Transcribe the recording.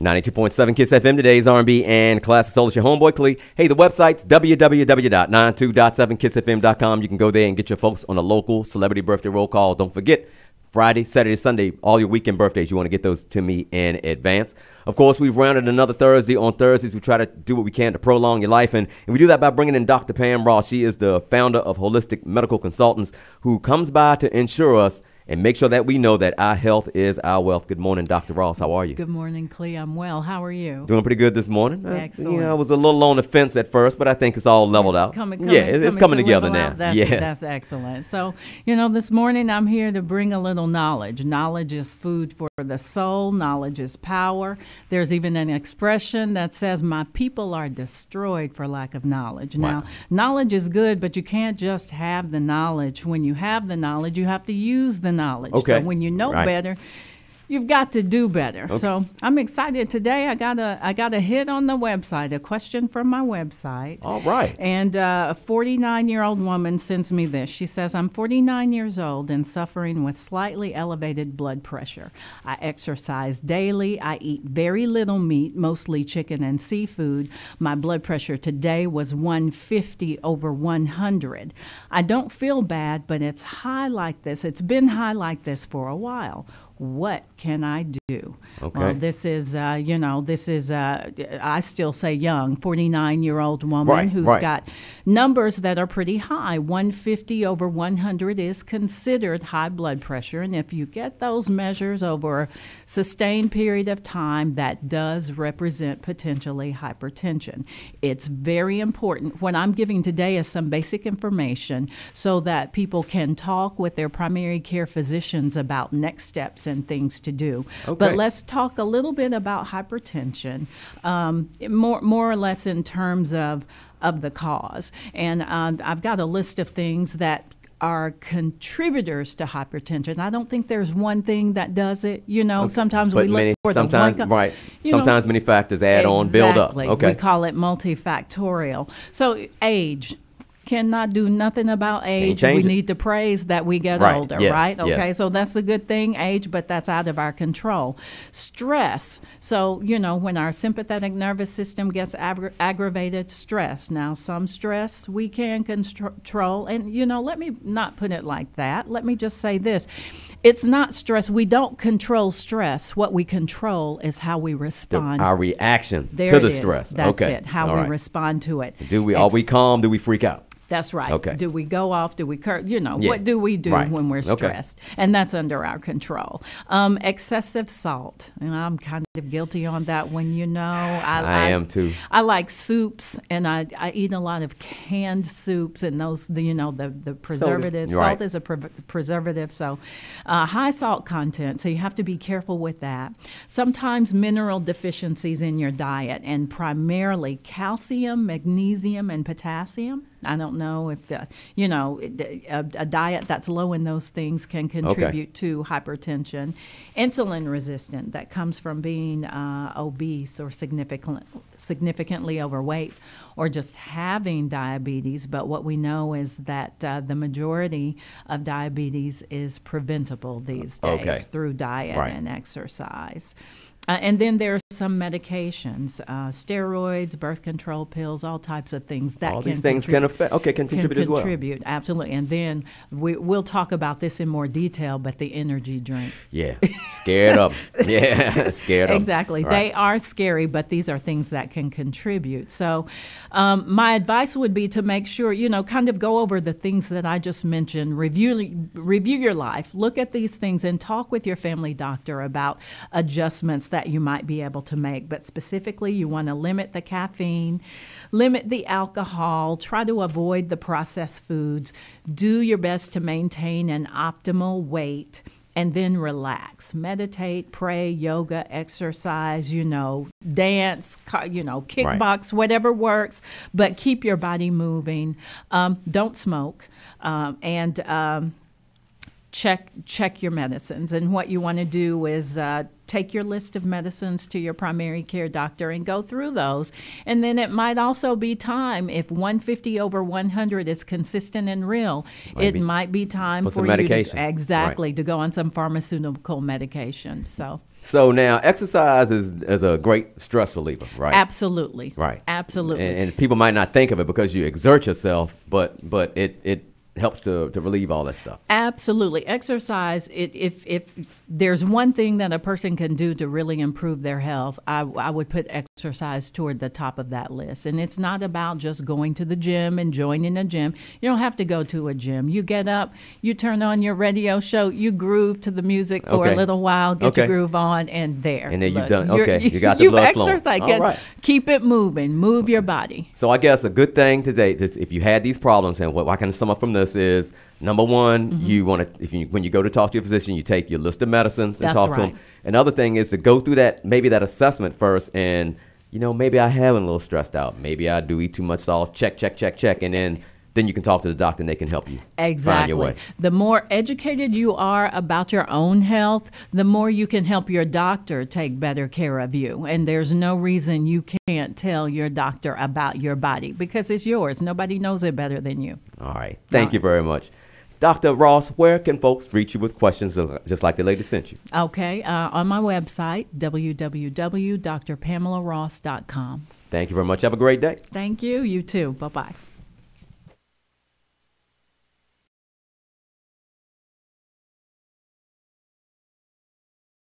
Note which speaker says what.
Speaker 1: 92.7 Kiss FM. Today's R&B and classic soul. It's your homeboy Klee. Hey, the website's www.92.7kissfm.com. You can go there and get your folks on a local celebrity birthday roll call. Don't forget, Friday, Saturday, Sunday, all your weekend birthdays, you want to get those to me in advance. Of course, we've rounded another Thursday. On Thursdays, we try to do what we can to prolong your life, and we do that by bringing in Dr. Pam Ross. She is the founder of Holistic Medical Consultants, who comes by to ensure us and make sure that we know that our health is our wealth. Good morning, Dr. Ross. How are you?
Speaker 2: Good morning, Klee. I'm well. How are you?
Speaker 1: Doing pretty good this morning.
Speaker 2: Excellent.
Speaker 1: I was a little on the fence at first, but I think it's all leveled out. It's coming together now.
Speaker 2: That's excellent. So, this morning I'm here to bring a little knowledge. Knowledge is food for the soul. Knowledge is power. There's even an expression that says, my people are destroyed for lack of knowledge.
Speaker 1: Wow.
Speaker 2: Now, knowledge is good, but you can't just have the knowledge. When you have the knowledge, you have to use the knowledge.
Speaker 1: Okay.
Speaker 2: So when you know better, you've got to do better.
Speaker 1: Okay.
Speaker 2: So I'm excited today. I got a hit on the website, a question from my website.
Speaker 1: All right.
Speaker 2: And a 49-year-old woman sends me this. She says, I'm 49 years old and suffering with slightly elevated blood pressure. I exercise daily. I eat very little meat, mostly chicken and seafood. My blood pressure today was 150/100. I don't feel bad, but it's high like this. It's been high like this for a while. What can I do?
Speaker 1: Okay.
Speaker 2: Well, this is, I still say young, 49-year-old woman who's got numbers that are pretty high. 150/100 is considered high blood pressure. And if you get those measures over a sustained period of time, that does represent potentially hypertension. It's very important. What I'm giving today is some basic information so that people can talk with their primary care physicians about next steps and things to do.
Speaker 1: Okay.
Speaker 2: But let's talk a little bit about hypertension, more or less in terms of the cause. And I've got a list of things that are contributors to hypertension. I don't think there's one thing that does it. Sometimes we look for the one.
Speaker 1: Sometimes many factors add on, build up. Okay.
Speaker 2: We call it multifactorial. So age. Cannot do nothing about age. We need to praise that we get older, right? Okay,
Speaker 1: yes.
Speaker 2: So that's a good thing, age, but that's out of our control. Stress. So, when our sympathetic nervous system gets aggravated, stress. Now, some stress we can control. And, let me not put it like that. Let me just say this. It's not stress. We don't control stress. What we control is how we respond.
Speaker 1: Our reaction to the stress.
Speaker 2: That's it, how we respond to it.
Speaker 1: Are we calm? Do we freak out?
Speaker 2: That's right.
Speaker 1: Okay.
Speaker 2: Do we go off? Do we curse? What do we do when we're stressed? Okay. And that's under our control. Excessive salt. I'm kind of guilty on that one,
Speaker 1: I am too.
Speaker 2: I like soups, and I eat a lot of canned soups, and those, the preservative. Salt is a preservative, so high salt content, so you have to be careful with that. Sometimes mineral deficiencies in your diet, and primarily calcium, magnesium, and potassium. I don't know if a diet that's low in those things can contribute to hypertension. Insulin resistant, that comes from being obese or significantly overweight, or just having diabetes. But what we know is that the majority of diabetes is preventable these days through diet and exercise. And then there are some medications, steroids, birth control pills, all types of things that
Speaker 1: all these things can contribute as well.
Speaker 2: Contribute, absolutely. And then we'll talk about this in more detail, but the energy drinks.
Speaker 1: Yeah, scared of them. Yeah, scared of them.
Speaker 2: Exactly.
Speaker 1: Right.
Speaker 2: They are scary, but these are things that can contribute. So my advice would be to make sure, kind of go over the things that I just mentioned, review your life, look at these things, and talk with your family doctor about adjustments that you might be able to make. But specifically, you want to limit the caffeine, limit the alcohol, try to avoid the processed foods, do your best to maintain an optimal weight, and then relax. Meditate, pray, yoga, exercise, dance, kickbox, whatever works, but keep your body moving. Don't smoke. check your medicines. And what you want to do is take your list of medicines to your primary care doctor and go through those. And then it might also be time, if 150 over 100 is consistent and real, it might be time for
Speaker 1: some
Speaker 2: you
Speaker 1: medication.
Speaker 2: To go on some pharmaceutical medications.
Speaker 1: So now exercise is a great stress reliever, right?
Speaker 2: Absolutely.
Speaker 1: Right.
Speaker 2: Absolutely.
Speaker 1: And people might not think of it because you exert yourself, but it helps to relieve all that stuff.
Speaker 2: Absolutely. Exercise, if there's one thing that a person can do to really improve their health, I would put exercise toward the top of that list. And it's not about just going to the gym and joining a gym. You don't have to go to a gym. You get up, you turn on your radio show, you groove to the music for a little while, get your groove on, and there.
Speaker 1: And then you've done, you got the blood flowing.
Speaker 2: You've exercised. Keep it moving. Move your body.
Speaker 1: So I guess a good thing today, if you had these problems, and what I can sum up from this is, number one, you want to, when you go to talk to your physician, you take your list of medicines and talk to them. Another thing is to go through that assessment first, and maybe I have a little stressed out. Maybe I do eat too much salt. Check, and then you can talk to the doctor and they can help you find your way.
Speaker 2: The more educated you are about your own health, the more you can help your doctor take better care of you. And there's no reason you can't tell your doctor about your body, because it's yours. Nobody knows it better than you.
Speaker 1: All right. Thank you very much. Dr. Ross, where can folks reach you with questions just like the lady sent you?
Speaker 2: Okay. On my website, www.drpamelaross.com.
Speaker 1: Thank you very much. Have a great day.
Speaker 2: Thank you. You too. Bye-bye.